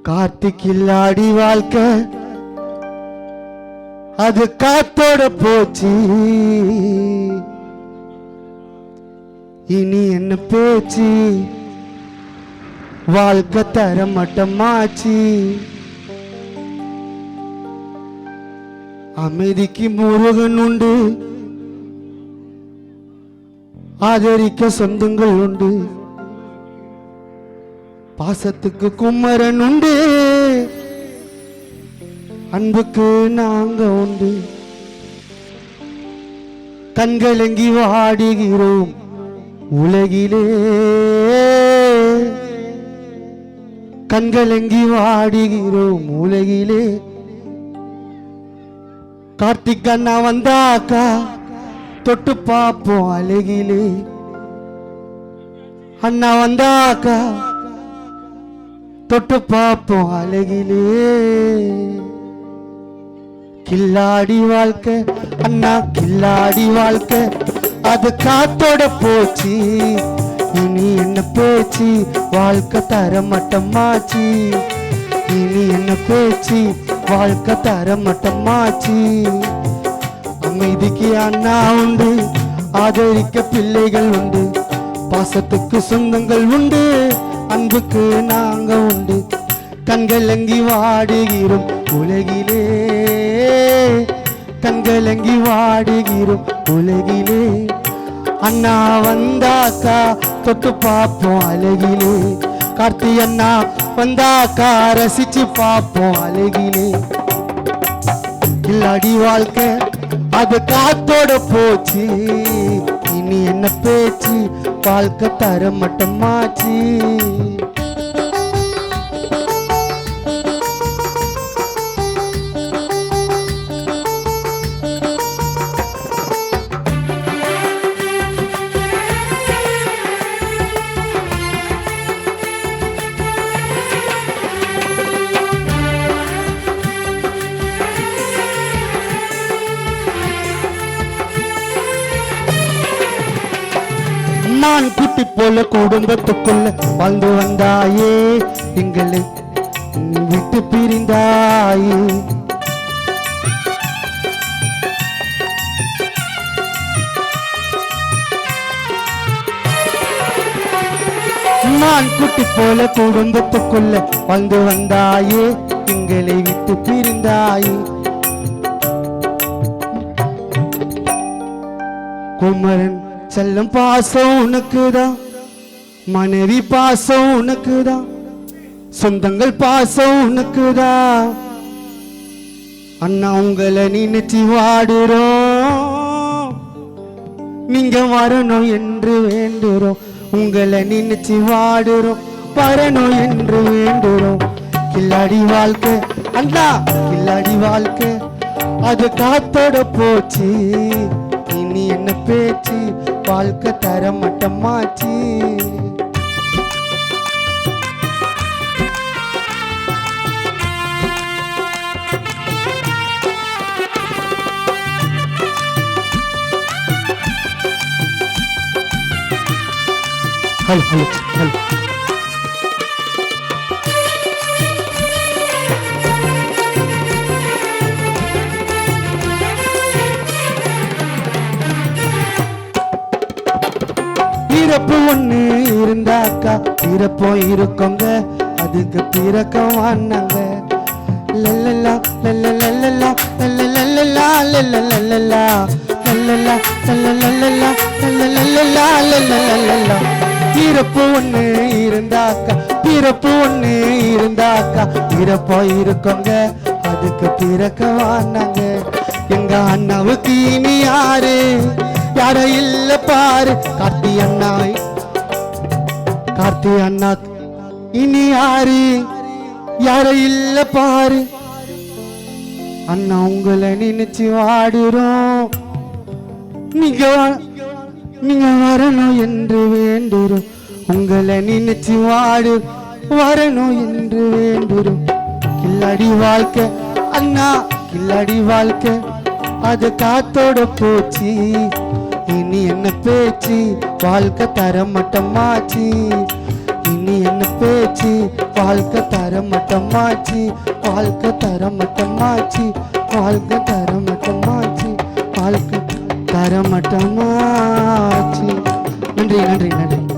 கார்த்திக் இல்லாடி வாழ்க்கை அது காத்தோட போச்சு. இனி என்ன பேச்சு, வாழ்க்கை தர மட்டமாச்சு. அமைதிக்கு முருகன் உண்டு, ஆதரிக்க சொந்தங்கள் உண்டு, பாசத்துக்கு குமரன் உண்டு, அன்புக்கு நாங்க உண்டு. கண்கலங்கி வாடுகிறோம் உலகிலே, கண்கலங்கி வாடுகிறோம் உலகிலே. கார்த்திக் அண்ணா வந்தாக்கா தொட்டு பார்ப்போம் அழகிலே. அண்ணா வந்தாக்கா தொட்டு பார்ப்போம் அழகிலே. கில்லாடி வாழ்க்கை அண்ணா கில்லாடி வாழ்க்கை அது காத்தோட போச்சு. இனி என்ன பேச்சு, வாழ்க்கை தர மட்டமாச்சு. இனி என்ன பேச்சு, வாழ்க்கை தர மட்டமாச்சு. அமைதிக்கு அண்ணா உண்டு, ஆதரிக்க பிள்ளைகள் உண்டு, பாசத்துக்கு சொந்தங்கள் உண்டு, அன்புக்கு நாங்க உண்டு. கண்கலங்கி வாடுகிறோம் உலகிலே, கண்கலங்கி வாடுகிறோம் உலகிலே. அண்ணா வந்தாக்கா தொட்டு பார்ப்போம் அழகிலே. கார்த்தி அண்ணா வந்தாக்கா ரசிச்சு பார்ப்போம் அழகிலே. கில்லாடி வாழ்க்கை அது காத்தோட போச்சு. இனி என்ன பேச்சு, வாழ்க்கை தர மட்டமாச்சு. மான் குட்டி போல குடும்பத்துக்குள்ள வாழ்ந்து வந்தாயே, எங்களை விட்டு பிரிந்தாயே. மான் குட்டி போல குடும்பத்துக்குள்ள வாழ்ந்து வந்தாயே, எங்களை விட்டு பிரிந்தாயே. குமரன் செல்லம் பாசம் உனக்குதான், மனைவி பாசம் உனக்குதான், சொந்தங்கள் பாசம் உனக்குதான். அண்ணா உங்களை நினைச்சு வாடுறோம், நீங்க வரணும் என்று வேண்டுறோம். உங்களை நினைச்சு வாடுறோம், வரணும் என்று வேண்டுறோம். கில்லாடி வாழ்க்கை அண்ணா கில்லாடி வாழ்க்கை அது காத்தோட போச்சு. இனி என்ன பேச்சு, வாழ்க்கை தர மட்டமாச்சு. ஹலோ ஹலோ ஹலோ பிறப்பு ஒண்ணு இருந்தாக்கா பிறப்போம் இருக்கோங்க, அதுக்கு பிறக்க வான்னாங்க. லல்லலா லல்லலா லல்லலா லல்லலா லல்லலா லல்லலா லல்லலா லல்லலா லல்லலா. பிறப்பு ஒண்ணு இருந்தாக்கா பிறப்பு ஒண்ணு இருந்தாக்கா பிறப்போம் இருக்கோங்க, அதுக்கு பிறக்க வான்னாங்க. எங்க அண்ணாவுக்கு இனி யாரு, யார இல்ல பாரு. கார்த்தி அண்ணா கார்த்தி அண்ணா இனி யாரு, யார இல்ல பாரு. அண்ணா உங்களை நினைச்சு வாடுறோம், நீங்க வரணும் என்று வேண்டுறோம். உங்களை நினைச்சு வாடு வரணும் என்று வேண்டுறோம். கில்லாடி வாழ்க்கை அண்ணா கில்லாடி வாழ்க்கை அது காத்தோட போச்சு. இனி என்ன என்ன பேச்சு, வாழ்க்கை தரமட்டமாச்சு. இனி என்ன பேச்சு, வாழ்க்கை தரமட்டமாச்சு. வாழ்க்கை தரமட்டமாச்சு. வாழ்க்கை தரமட்டமாச்சு. வாழ்க்கை தரமட்டமாச்சு. நன்றி நன்றி நன்றி.